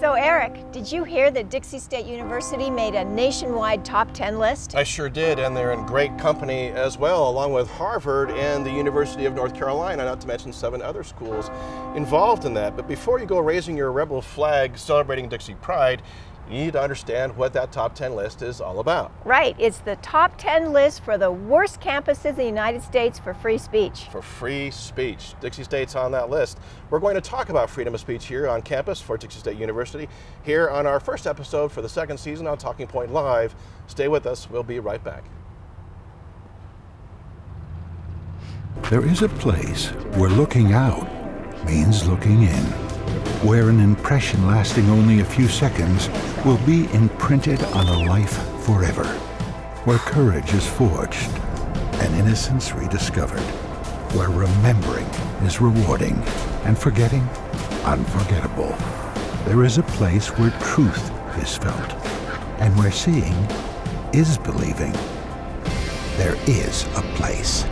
So Eric, did you hear that Dixie State University made a nationwide top 10 list? I sure did, and they're in great company as well, along with Harvard and the University of North Carolina, not to mention 7 other schools involved in that. But before you go raising your rebel flag celebrating Dixie Pride, you need to understand what that top 10 list is all about. Right, it's the top 10 list for the worst campuses in the United States for free speech. For free speech. Dixie State's on that list. We're going to talk about freedom of speech here on campus for Dixie State University, here on our first episode for the second season on Talking Point Live. Stay with us, we'll be right back. There is a place where looking out means looking in, where an impression lasting only a few seconds will be imprinted on a life forever, where courage is forged and innocence rediscovered, where remembering is rewarding and forgetting unforgettable. There is a place where truth is felt and where seeing is believing. There is a place.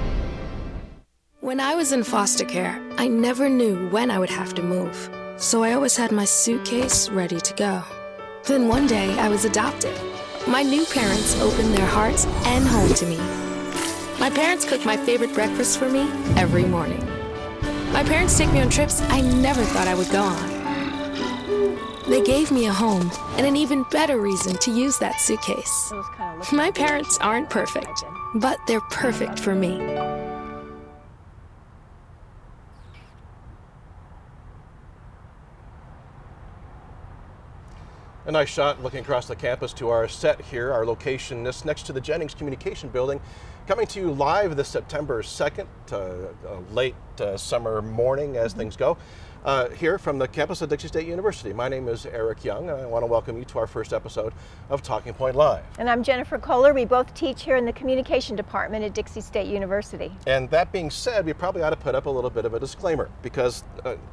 When I was in foster care, I never knew when I would have to move. So I always had my suitcase ready to go. Then one day I was adopted. My new parents opened their hearts and home to me. My parents cook my favorite breakfast for me every morning. My parents take me on trips I never thought I would go on. They gave me a home and an even better reason to use that suitcase. My parents aren't perfect, but they're perfect for me. A nice shot looking across the campus to our set here, our location this next to the Jennings Communication Building, coming to you live this September 2nd, late summer morning as things go, here from the campus of Dixie State University. My name is Eric Young, and I want to welcome you to our first episode of Talking Point Live. And I'm Jennifer Kohler. We both teach here in the Communication Department at Dixie State University. And that being said, we probably ought to put up a little bit of a disclaimer, because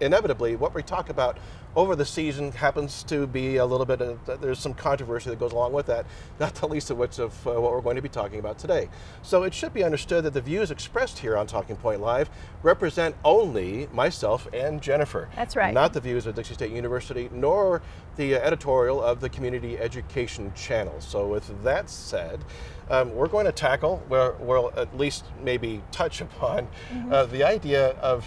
inevitably what we talk about over the season happens to be a little bit of, there's some controversy that goes along with that, not the least of which of what we're going to be talking about today. So it should be understood that the views expressed here on Talking Point Live represent only myself and Jennifer. That's right. Not the views of Dixie State University, nor the editorial of the Community Education Channel. So with that said, we're going to tackle, we'll at least maybe touch upon the idea of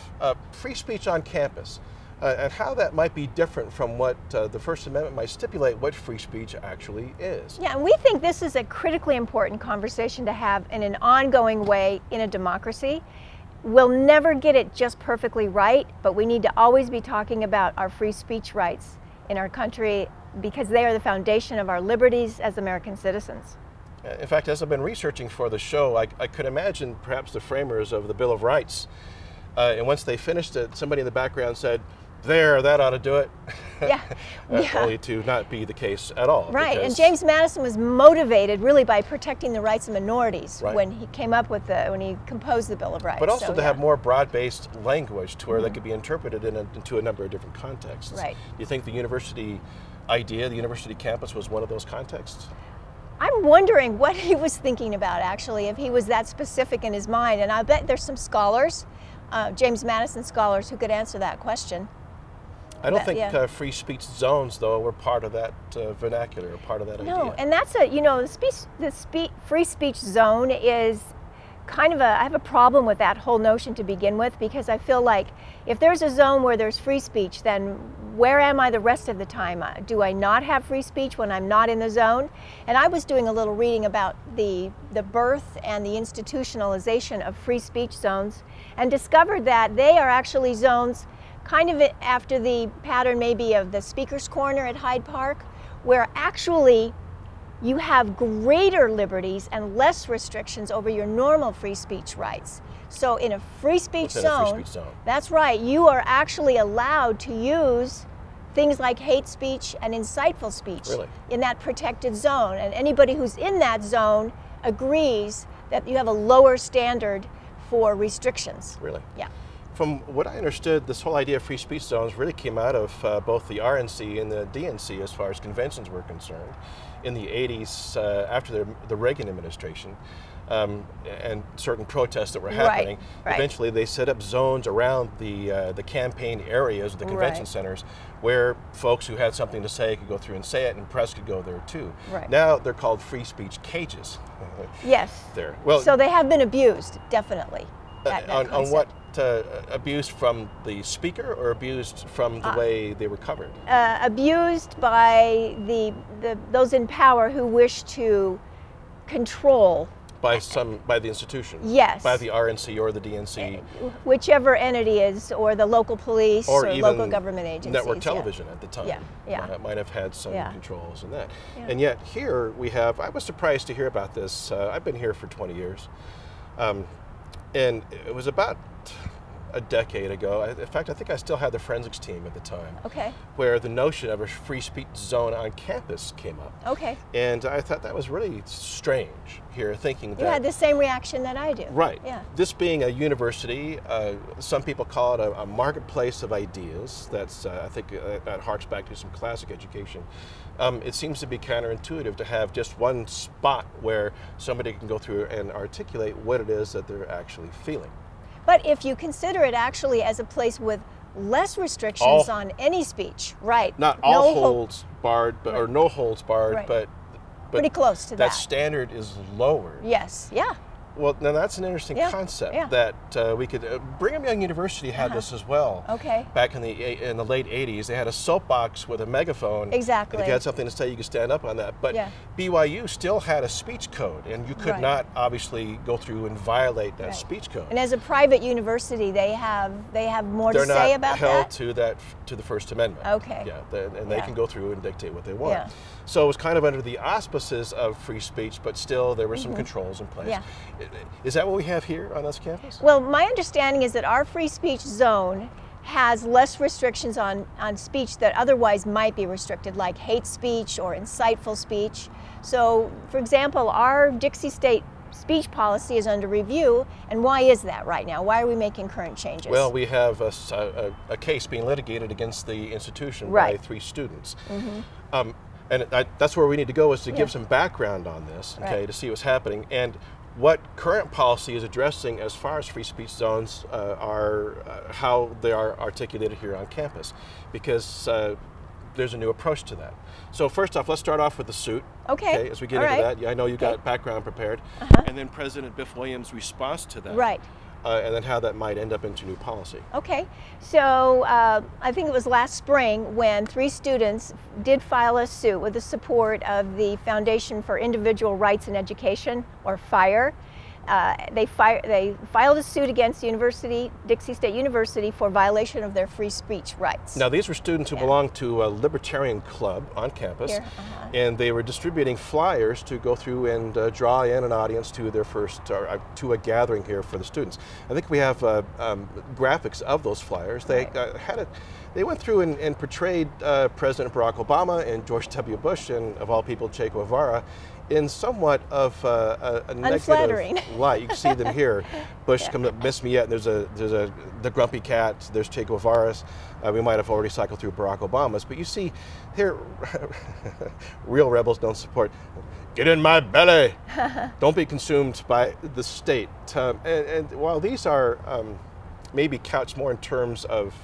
free speech on campus. And how that might be different from what the First Amendment might stipulate what free speech actually is. Yeah, and we think this is a critically important conversation to have in an ongoing way in a democracy. We'll never get it just perfectly right, but we need to always be talking about our free speech rights in our country because they are the foundation of our liberties as American citizens. In fact, as I've been researching for the show, I could imagine perhaps the framers of the Bill of Rights, and once they finished it, somebody in the background said, "There, that ought to do it." Yeah. Only to not be the case at all. Right, and James Madison was motivated really by protecting the rights of minorities when he came up with when he composed the Bill of Rights. But also to have more broad-based language to where that could be interpreted into a number of different contexts. Right. Do you think the university idea, the university campus, was one of those contexts? I'm wondering what he was thinking about, actually, if he was that specific in his mind. And I bet there's some scholars, James Madison scholars, who could answer that question. I don't think free speech zones, though, were part of that vernacular, or part of that idea. No, and that's the free speech zone is kind of I have a problem with that whole notion to begin with, because I feel like if there's a zone where there's free speech, then where am I the rest of the time? Do I not have free speech when I'm not in the zone? And I was doing a little reading about the birth and the institutionalization of free speech zones and discovered that they are actually zones kind of after the pattern maybe of the Speaker's Corner at Hyde Park, where actually you have greater liberties and less restrictions over your normal free speech rights. So in a free speech zone, that's right, you are actually allowed to use things like hate speech and insightful speech in that protected zone. And anybody who's in that zone agrees that you have a lower standard for restrictions. Really? Yeah. From what I understood, this whole idea of free speech zones really came out of both the RNC and the DNC as far as conventions were concerned in the 80s after the Reagan administration. And certain protests that were happening. Right. Eventually, they set up zones around the campaign areas, the convention centers, where folks who had something to say could go through and say it, and press could go there too. Right. Now they're called free speech cages. Yes. There. Well, so they have been abused, definitely. On what abused from the speaker or abused from the way they were covered? Abused by those in power who wish to control. By the institution. Yes. By the RNC or the DNC. Whichever entity is, or the local police or even local government agencies. Network television at the time. Yeah. Might have had some controls in that. Yeah. And yet here we have, I was surprised to hear about this. I've been here for 20 years. And it was about a decade ago. In fact, I think I still had the forensics team at the time. Okay. Where the notion of a free speech zone on campus came up. Okay. And I thought that was really strange here, thinking that... You had the same reaction that I do. Right. Yeah. This being a university, some people call it a marketplace of ideas. That's, I think that harks back to some classic education. It seems to be counterintuitive to have just one spot where somebody can go through and articulate what it is that they're actually feeling. But if you consider it actually as a place with less restrictions on any speech, right? Not all holds barred, but, or no holds barred, but pretty close to that. That standard is lowered. Yes, yeah. Well, now that's an interesting concept that we could. Brigham Young University had this as well. Okay. Back in the late 80s, they had a soapbox with a megaphone. Exactly. And if you had something to say, you could stand up on that. But BYU still had a speech code, and you could not obviously go through and violate that speech code. And as a private university, they have more to say about that. They're not held to the First Amendment. Okay. Yeah, and they can go through and dictate what they want. Yeah. So it was kind of under the auspices of free speech, but still there were some controls in place. Yeah. Is that what we have here on this campus? Well, my understanding is that our free speech zone has less restrictions on speech that otherwise might be restricted, like hate speech or insightful speech. So, for example, our Dixie State speech policy is under review, and why is that right now? Why are we making current changes? Well, we have a case being litigated against the institution by 3 students. And that's where we need to go, is to give some background on this, okay, to see what's happening. And what current policy is addressing as far as free speech zones are how they are articulated here on campus, because there's a new approach to that. So first off, let's start off with the suit. Okay. As we get into that, I know you got background prepared, and then President Biff Williams' response to that. Right. And then how that might end up into new policy. Okay, so I think it was last spring when 3 students did file a suit with the support of the Foundation for Individual Rights in Education, or FIRE. They filed a suit against Dixie State University for violation of their free speech rights. Now, these were students who belonged to a libertarian club on campus, and they were distributing flyers to go through and draw in an audience to their to a gathering here for the students. I think we have graphics of those flyers. They They went through and portrayed President Barack Obama and George W. Bush, and of all people, Che Guevara, in somewhat of a unflattering negative light. You can see them here. Bush comes up, miss me yet, and there's the grumpy cat, there's Che Guevara's. We might have already cycled through Barack Obama's, but you see here, real rebels don't support, get in my belly, don't be consumed by the state. And while these are maybe couched more in terms of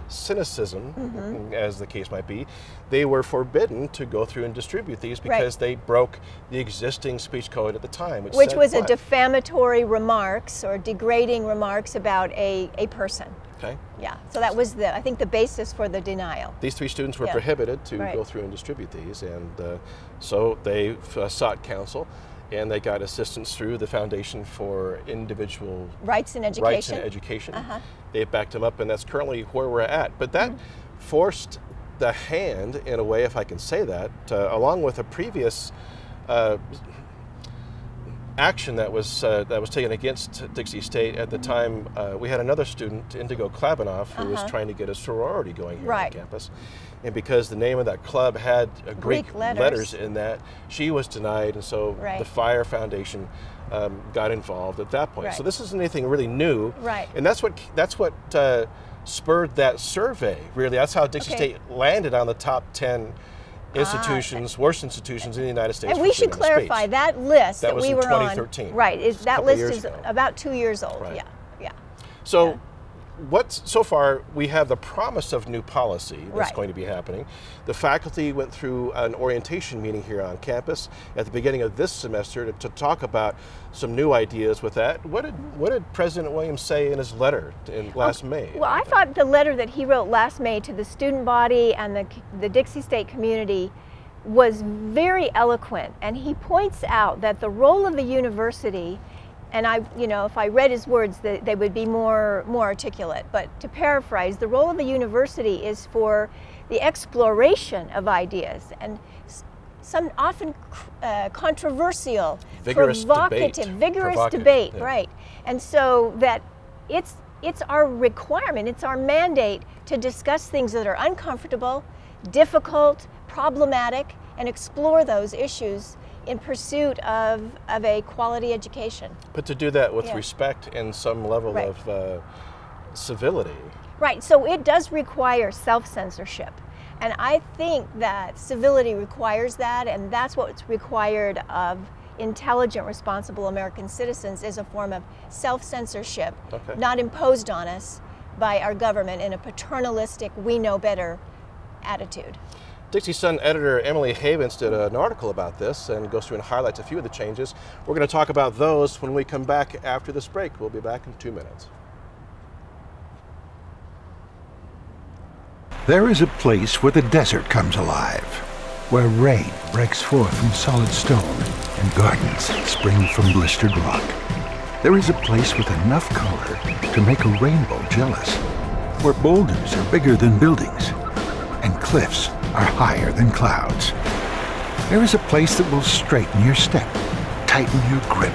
cynicism, as the case might be, they were forbidden to go through and distribute these because they broke the existing speech code at the time. Which was a defamatory remarks or degrading remarks about a person. Okay. Yeah, so that was, I think, the basis for the denial. These 3 students were prohibited to go through and distribute these, and so they sought counsel. And they got assistance through the Foundation for Individual Rights in Education. They backed them up, and that's currently where we're at. But that forced the hand, in a way, if I can say that, along with a previous action that was taken against Dixie State at the time. We had another student, Indigo Klabanoff, who was trying to get a sorority going here on campus. And because the name of that club had Greek letters in that, she was denied, and so the Fire Foundation got involved at that point. So this isn't anything really new. And that's what spurred that survey, really. That's how Dixie State landed on the top 10 institutions, worst institutions in the United States. And we should clarify that list that we were on. That was in 2013. Right, that list is about 2 years old. Yeah. So so far, we have the promise of new policy that's going to be happening. The faculty went through an orientation meeting here on campus at the beginning of this semester to talk about some new ideas with that. What did President Williams say in his letter last May? Well, I thought the letter that he wrote last May to the student body and the Dixie State community was very eloquent, and he points out that the role of the university, and if I read his words, they would be more articulate. But to paraphrase, the role of the university is for the exploration of ideas and some often controversial, provocative, vigorous debate, right? And so that it's our requirement, it's our mandate to discuss things that are uncomfortable, difficult, problematic, and explore those issues in pursuit of a quality education. But to do that with respect and some level of civility. Right, so it does require self-censorship. And I think that civility requires that, and that's what's required of intelligent, responsible American citizens, is a form of self-censorship, not imposed on us by our government in a paternalistic, we know better attitude. Dixie Sun editor Emily Havens did an article about this and goes through and highlights a few of the changes. We're going to talk about those when we come back after this break. We'll be back in 2 minutes. There is a place where the desert comes alive, where rain breaks forth from solid stone and gardens spring from blistered rock. There is a place with enough color to make a rainbow jealous, where boulders are bigger than buildings and cliffs are higher than clouds. There is a place that will straighten your step, tighten your grip,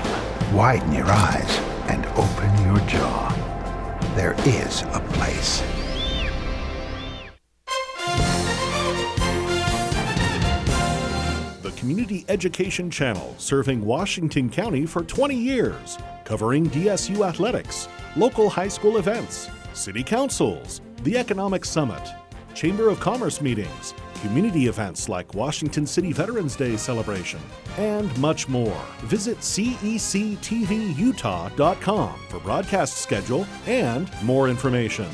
widen your eyes, and open your jaw. There is a place. The Community Education Channel, serving Washington County for 20 years, covering DSU athletics, local high school events, city councils, the Economic Summit, Chamber of Commerce meetings, community events like Washington City Veterans Day celebration, and much more. Visit cectvutah.com for broadcast schedule and more information.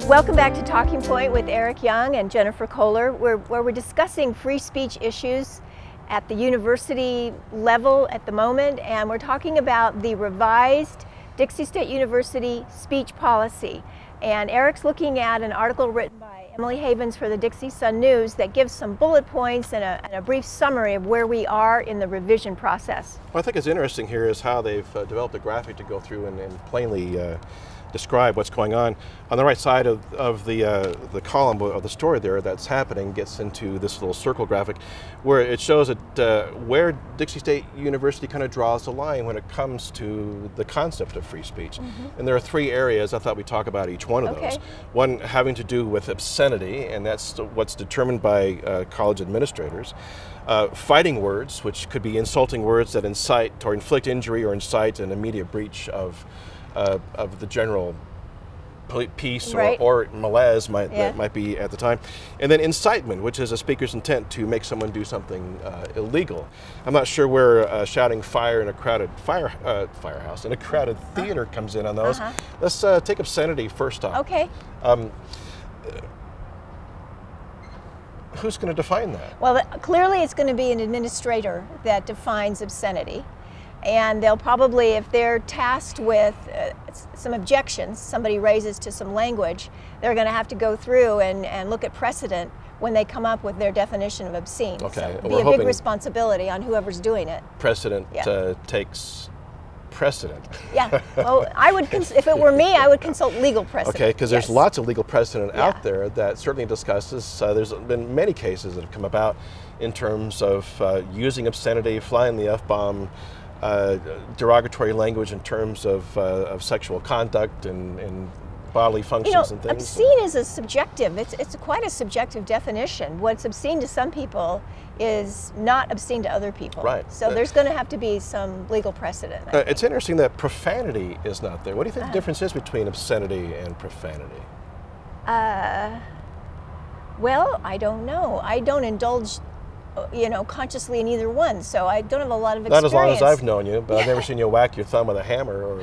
Welcome back to Talking Point with Eric Young and Jennifer Kohler, where we're discussing free speech issues at the university level at the moment, and we're talking about the revised Dixie State University speech policy. And Eric's looking at an article written by Emily Havens for the Dixie Sun News that gives some bullet points and a brief summary of where we are in the revision process. What I think is interesting here is how they've developed a graphic to go through and plainly describe what's going on. On the right side of the column of the story there that's happening gets into this little circle graphic where it shows that where Dixie State University kind of draws the line when it comes to the concept of free speech. And there are 3 areas. I thought we'd talk about each one of those. One having to do with obscenity, and that's what's determined by college administrators. Fighting words, which could be insulting words that incite or inflict injury or incite an immediate breach of the general peace or malaise that might be at the time. And then incitement, which is a speaker's intent to make someone do something illegal. I'm not sure where shouting fire in a crowded firehouse, in a crowded theater comes in on those. Let's take obscenity first off. Okay. Who's going to define that? Well, clearly it's going to be an administrator that defines obscenity. And they'll probably, if they're tasked with some objections somebody raises to some language, they're going to have to go through and look at precedent when they come up with their definition of obscene. Okay. So it'll be a big responsibility on whoever's doing it. Precedent takes precedent. Yeah. Well, I would, if it were me, I would consult legal precedent. Okay, because there's Yes. lots of legal precedent Yeah. out there that certainly discusses. There's been many cases that have come about in terms of using obscenity, flying the F-bomb, derogatory language in terms of sexual conduct and bodily functions and things. Obscene is a subjective. It's quite a subjective definition. What's obscene to some people is not obscene to other people. Right. So there's going to have to be some legal precedent. I think. It's interesting that profanity is not there. What do you think the difference is between obscenity and profanity? Well, I don't know. I don't indulge, consciously in either one, so I don't have a lot of experience. Not as long as I've known you, but I've never seen you whack your thumb with a hammer or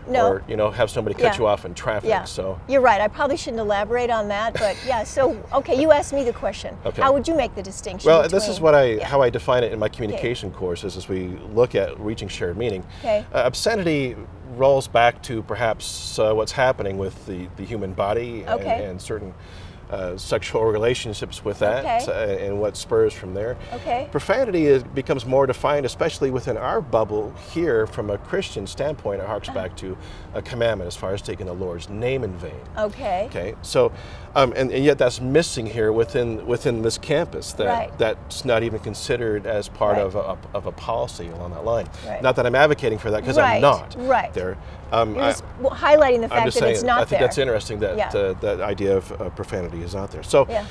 No. or have somebody cut Yeah. you off in traffic. Yeah. So You're right. I probably shouldn't elaborate on that, but yeah. So okay, you asked me the question. Okay. How would you make the distinction? well, this is what between- how I define it in my communication courses as we look at reaching shared meaning. Okay. Obscenity rolls back to perhaps what's happening with the human body Okay. and certain sexual relationships with that Okay. and what spurs from there. Okay. Profanity becomes more defined, especially within our bubble here from a Christian standpoint. It harks back to a commandment as far as taking the Lord's name in vain. Okay. Okay, so and yet that's missing here within this campus. Right. That's not even considered as part Right. of a policy along that line. Right. Not that I'm advocating for that, because I'm Right, not. right. There. You're just highlighting the I'm fact just that saying, it's not I think there. that's interesting that Yeah. that idea of profanity is out there. So Yeah.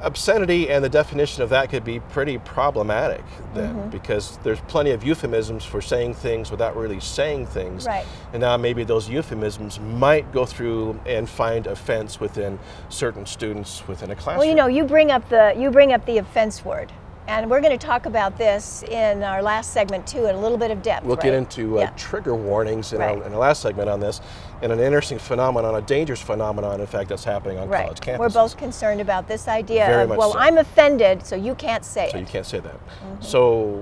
obscenity and the definition of that could be pretty problematic then, Mm-hmm. because there's plenty of euphemisms for saying things without really saying things. Right. And now maybe those euphemisms might go through and find offense within certain students within a classroom. Well, you bring up the offense word, and we're going to talk about this in our last segment too, in a little bit of depth. We'll right? get into Yeah. trigger warnings in, Right. in the last segment on this, and an interesting phenomenon, a dangerous phenomenon, in fact, that's happening on Right. college campuses. We're both concerned about this idea Very of, much well, so. I'm offended, so you can't say So it. you can't say that. So,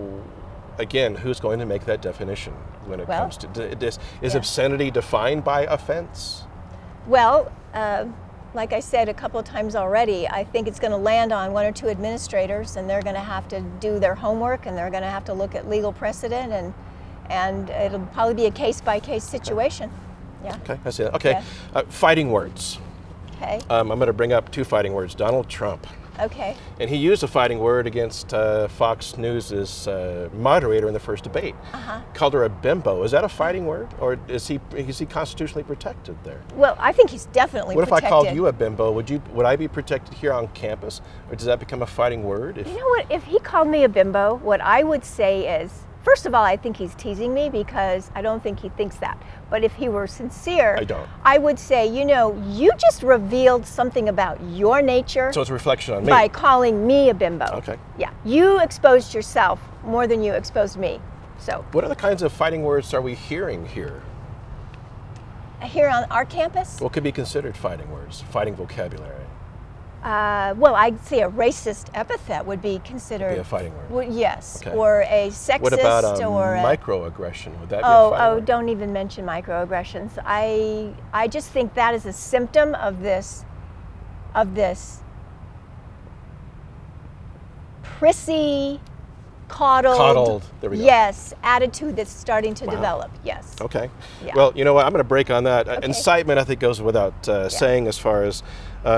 again, who's going to make that definition when it Well, comes to this? Is yeah. obscenity defined by offense? Well, like I said a couple of times already, I think it's going to land on one or two administrators, and they're going to have to do their homework, and they're going to have to look at legal precedent, and it'll probably be a case-by-case situation. Yeah. Okay, I see that. Okay, Yeah. fighting words. Okay. I'm going to bring up two fighting words. Donald Trump. Okay. And he used a fighting word against Fox News' moderator in the first debate. Called her a bimbo. Is that a fighting word, or is he constitutionally protected there? Well, I think he's definitely What if protected. I called you a bimbo? Would I be protected here on campus, or does that become a fighting word? You know what? If he called me a bimbo, what I would say is, first of all, I think he's teasing me because I don't think he thinks that. But if he were sincere, I don't. I would say, you just revealed something about your nature So it's a reflection on me. by calling me a bimbo. Okay. Yeah. You exposed yourself more than you exposed me. So What other kinds of fighting words are we hearing here? here on our campus, What could be considered fighting words, fighting vocabulary? well, I'd say a racist epithet would be considered. Be a fighting word. Well, yes. Okay. Or a sexist What about or a microaggression? Would that be a fighting word? don't even mention microaggressions. I just think that is a symptom of this prissy, coddled, there we go. yes, attitude that's starting to develop. Yes. Okay. Yeah. Well, you know what? I'm going to break on that. Okay. Incitement, I think, goes without saying as far as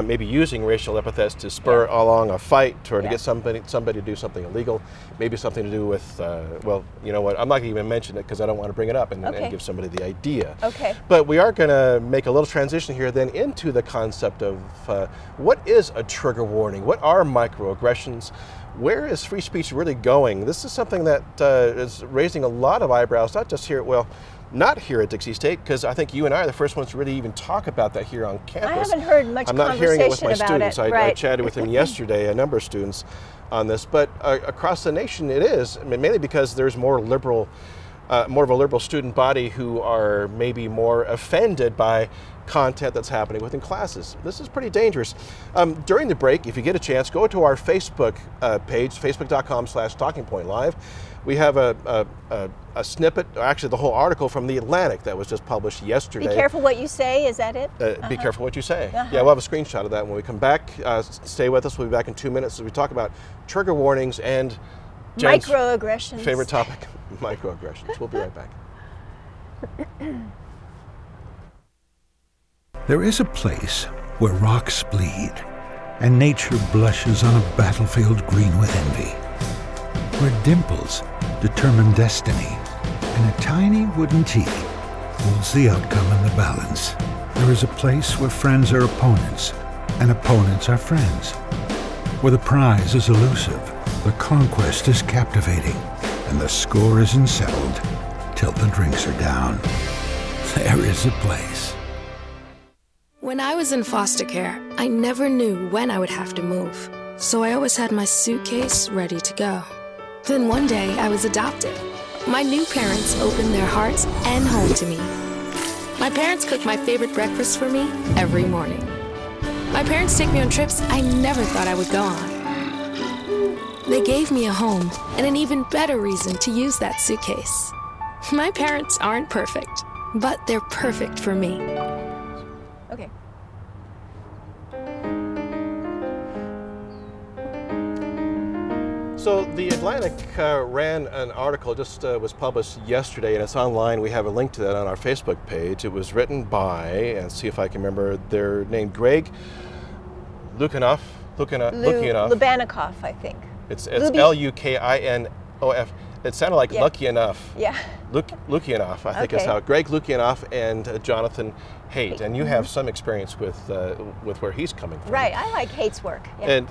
maybe using racial epithets to spur along a fight or to Yeah. get somebody to do something illegal. Maybe something to do with, well, you know what? I'm not going to even mention it because I don't want to bring it up and Okay. give somebody the idea. Okay. But we are going to make a little transition here then into the concept of what is a trigger warning? What are microaggressions? Where is free speech really going? This is something that is raising a lot of eyebrows, not just here, not here at Dixie State, because I think you and I are the first ones to really even talk about that here on campus. I haven't heard much I'm not hearing it with my conversation about students. it, I right. chatted with them yesterday, a number of students on this, but across the nation it is, I mean, mainly because there's more of a liberal student body who are maybe more offended by content that's happening within classes. This is pretty dangerous. During the break, if you get a chance, go to our Facebook page, facebook.com/talkingpointlive. We have a snippet, or actually the whole article from The Atlantic that was just published yesterday. Be careful what you say. Is that it? Be careful what you say. Yeah, we'll have a screenshot of that when we come back. Stay with us. We'll be back in 2 minutes as we talk about trigger warnings and Jen's Microaggressions. favorite topic, microaggressions. We'll be right back. There is a place where rocks bleed and nature blushes on a battlefield green with envy, where dimples determine destiny and a tiny wooden T holds the outcome in the balance. There is a place where friends are opponents and opponents are friends, where the prize is elusive, the conquest is captivating, and the score isn't settled till the drinks are down. There is a place. When I was in foster care, I never knew when I would have to move, so I always had my suitcase ready to go. Then one day, I was adopted. My new parents opened their hearts and home to me. My parents cook my favorite breakfast for me every morning. My parents take me on trips I never thought I would go on. They gave me a home and an even better reason to use that suitcase. My parents aren't perfect, but they're perfect for me. Okay. So the Atlantic ran an article, just was published yesterday, and it's online. We have a link to that on our Facebook page. It was written by, and see if I can remember their name, Greg Lukianoff. Lubanikoff, I think. It's Lukianoff. It sounded like Lucky Enough. Yeah. Lukianoff, I think is how. Greg Lukianoff and Jonathan Haidt, and you have some experience with where he's coming from. Right, I like Haidt's work. Yeah.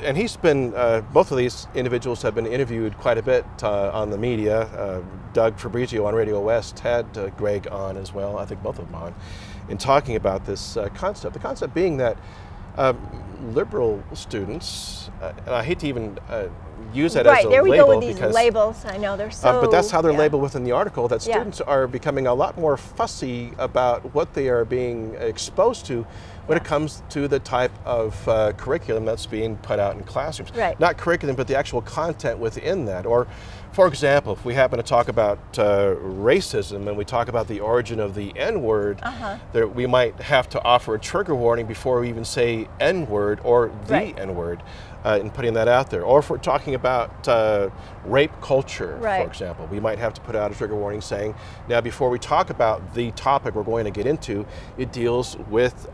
And he's been both of these individuals have been interviewed quite a bit on the media. Doug Fabrizio on Radio West had Greg on as well. I think both of them on, in talking about this concept. The concept being that liberal students, and I hate to even use that as a label. Right, there we go with these labels. I know they're so... but that's how they're labeled within the article, that students are becoming a lot more fussy about what they are being exposed to when it comes to the type of curriculum that's being put out in classrooms. Right. Not curriculum, but the actual content within that. Or, for example, if we happen to talk about racism and we talk about the origin of the N-word, we might have to offer a trigger warning before we even say N-word or the N-word. In putting that out there. Or if we're talking about rape culture, for example, we might have to put out a trigger warning saying, now before we talk about the topic we're going to get into, it deals with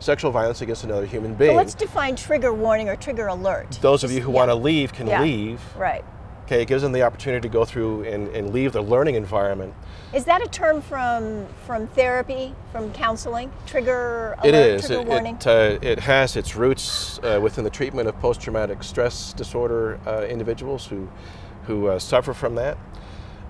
sexual violence against another human being. So let's define trigger warning or trigger alert. Those of you who want to leave can leave. Right. Okay, it gives them the opportunity to go through and leave the learning environment. Is that a term from therapy, from counseling? Trigger alert, it is. Trigger warning? It has its roots within the treatment of post-traumatic stress disorder individuals who suffer from that.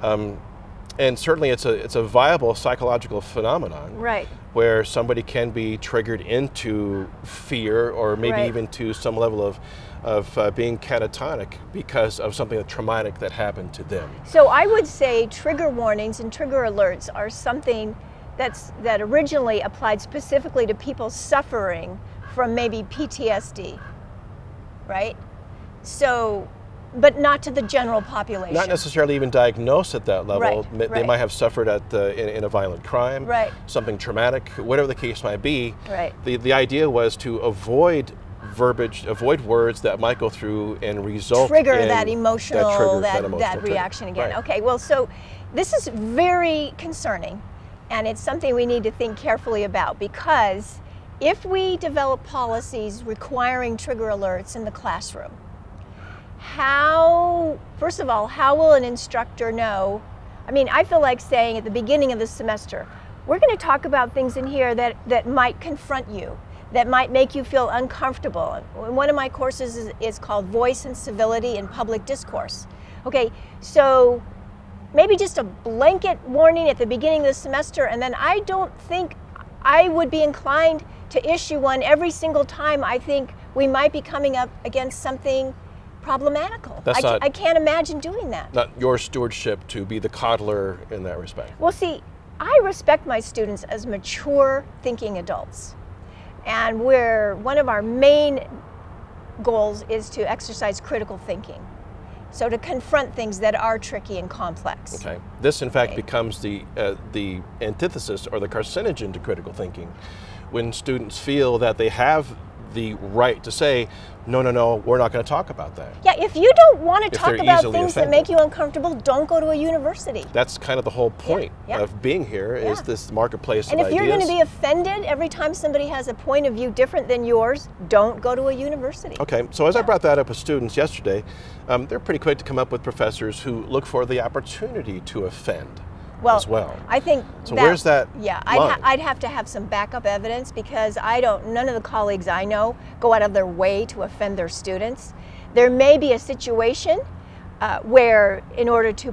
And certainly it's a viable psychological phenomenon. Right. Where somebody can be triggered into fear or maybe even to some level of being catatonic because of something traumatic that happened to them. So I would say trigger warnings and trigger alerts are something that originally applied specifically to people suffering from maybe PTSD, right? So, but not to the general population. Not necessarily even diagnosed at that level. They might have suffered in a violent crime, something traumatic, whatever the case might be. The idea was to avoid verbiage, avoid words that might go through and result trigger in that emotional reaction again. Okay, well, so this is very concerning, and it's something we need to think carefully about, because if we develop policies requiring trigger alerts in the classroom, first of all, how will an instructor know? I mean, I feel like saying at the beginning of the semester, we're going to talk about things in here that might confront you, that might make you feel uncomfortable. One of my courses is called Voice and Civility in Public Discourse. Okay, so maybe just a blanket warning at the beginning of the semester, and then I don't think I would be inclined to issue one every single time I think we might be coming up against something problematical. I can't imagine doing that. Not your stewardship to be the coddler in that respect. Well, see, I respect my students as mature thinking adults. And one of our main goals is to exercise critical thinking. So to confront things that are tricky and complex. Okay. This, in fact, becomes the antithesis or the carcinogen to critical thinking. When students feel that they have the right to say, no, no, no, we're not going to talk about that. Yeah, if you don't want to If talk they're about easily things that offended. make you uncomfortable, don't go to a university. That's kind of the whole point yeah. of being here is Yeah. this marketplace And of if you're going to ideas. be offended every time somebody has a point of view different than yours, don't go to a university. Okay, so as I brought that up with students yesterday, they're pretty quick to come up with professors who look for the opportunity to offend as well. I think So where's that Yeah, line? I'd have to have some backup evidence because none of the colleagues I know go out of their way to offend their students. There may be a situation where in order to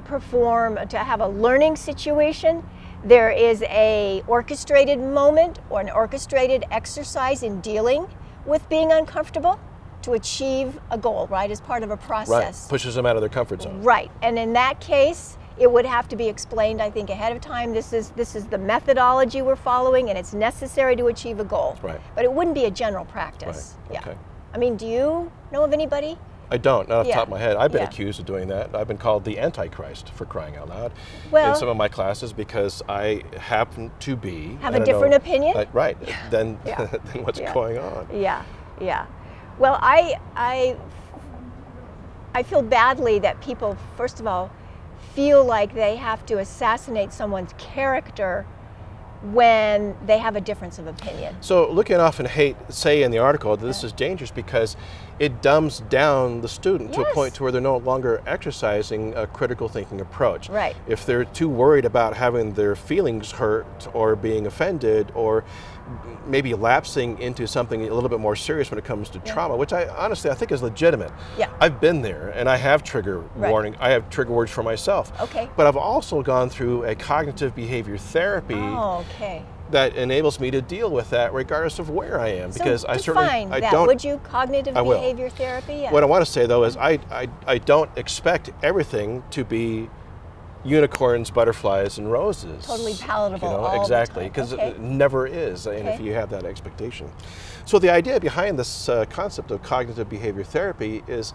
have a learning situation, there is a orchestrated moment or an orchestrated exercise in dealing with being uncomfortable to achieve a goal, right, as part of a Right, process. pushes them out of their comfort zone. Right, and in that case, it would have to be explained, I think, ahead of time. This is the methodology we're following, and it's necessary to achieve a goal. Right. But it wouldn't be a general practice. Right, Yeah. okay. I mean, do you know of anybody? I don't, not off the Yeah, top of my head. I've been yeah. accused of doing that. I've been called the Antichrist, for crying out loud, Well- in some of my classes because I happen to be Have I a don't different know, opinion? right, than, Yeah. than what's Yeah. going on. Yeah, yeah. Well, I feel badly that people, first of all, feel like they have to assassinate someone's character when they have a difference of opinion. So Lucan often say in the article that this is dangerous because it dumbs down the student to a Yes. point to where they're no longer exercising a critical thinking approach. Right. If they're too worried about having their feelings hurt or being offended or maybe lapsing into something a little bit more serious when it comes to trauma, which I honestly think is legitimate. Yeah. I've been there and I have trigger Right. warning. I have trigger words for myself. Okay. But I've also gone through a cognitive behavior therapy Oh, okay. that enables me to deal with that regardless of where I am, because so I define certainly that. don't. Would you? Cognitive I will. behavior therapy? Yeah. What I want to say though is I don't expect everything to be unicorns, butterflies, and roses. Totally palatable You know, all the exactly, time. because Okay. it never is, and if Okay. you have that expectation. So the idea behind this concept of cognitive behavior therapy is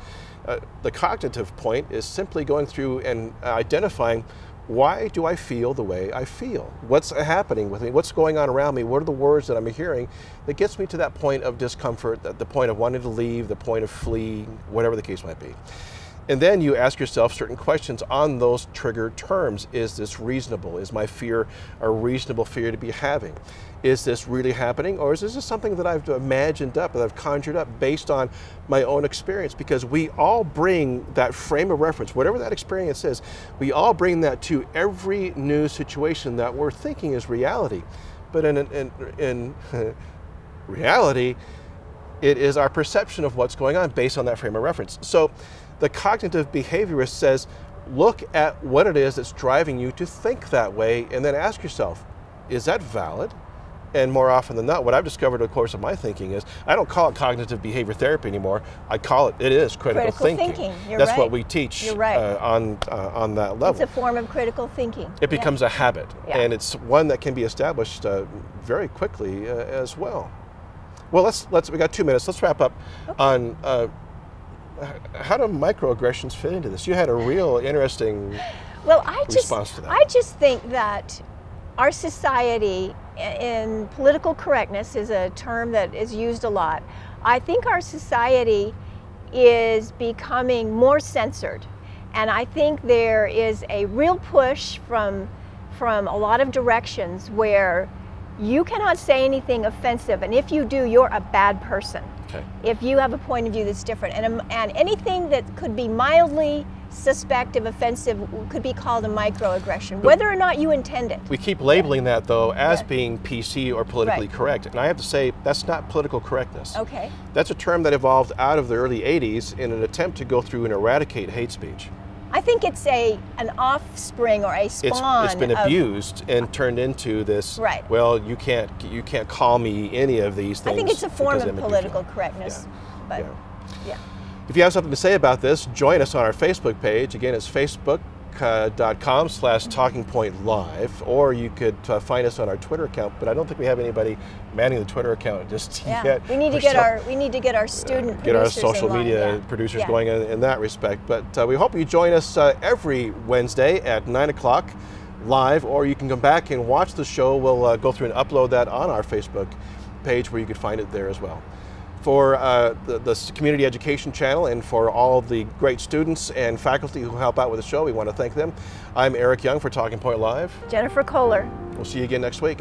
the cognitive point is simply going through and identifying, why do I feel the way I feel? What's happening with me? What's going on around me? What are the words that I'm hearing that gets me to that point of discomfort, the point of wanting to leave, the point of flee, whatever the case might be. And then you ask yourself certain questions on those trigger terms. Is this reasonable? Is my fear a reasonable fear to be having? Is this really happening? Or is this just something that I've imagined up, that I've conjured up based on my own experience? Because we all bring that frame of reference, whatever that experience is, we all bring that to every new situation that we're thinking is reality. But in reality, it is our perception of what's going on based on that frame of reference. So the cognitive behaviorist says, look at what it is that's driving you to think that way, and then ask yourself, is that valid? And more often than not, what I've discovered in the course of my thinking is, I don't call it cognitive behavior therapy anymore. I call it is critical thinking. You're That's right. what we teach You're right. on that level. It's a form of critical thinking. It becomes a habit, Yeah. and it's one that can be established very quickly as well. Well, we got 2 minutes. Let's wrap up on how do microaggressions fit into this? You had a real interesting Well, response to that. I just think that our society, in political correctness is a term that is used a lot. I think our society is becoming more censored, and I think there is a real push from a lot of directions where you cannot say anything offensive, and if you do, you're a bad person. Okay. If you have a point of view that's different, and anything that could be mildly suspected offensive could be called a microaggression, whether or not you intend it. We keep labeling that, though, as Right. being PC or politically Right. correct. And I have to say, that's not political correctness. Okay. That's a term that evolved out of the early 80s in an attempt to go through and eradicate hate speech. I think it's an offspring or a spawn. It's been of- abused and turned into this, Right. well, you can't call me any of these things. I think it's a form because they of make you political feel- correctness. But Yeah. yeah. If you have something to say about this, join us on our Facebook page. Again, it's facebook.com/talkingpointlive, or you could find us on our Twitter account, but I don't think we have anybody manning the Twitter account just Yeah. yet. We need to get our student get our producers social in line. media Yeah. producers Yeah. going in that respect. But we hope you join us every Wednesday at 9 o'clock live, or you can come back and watch the show. We'll go through and upload that on our Facebook page where you can find it there as well. For the Community Education Channel and for all the great students and faculty who help out with the show, we want to thank them. I'm Eric Young for Talking Point Live. Jennifer Kohler. We'll see you again next week.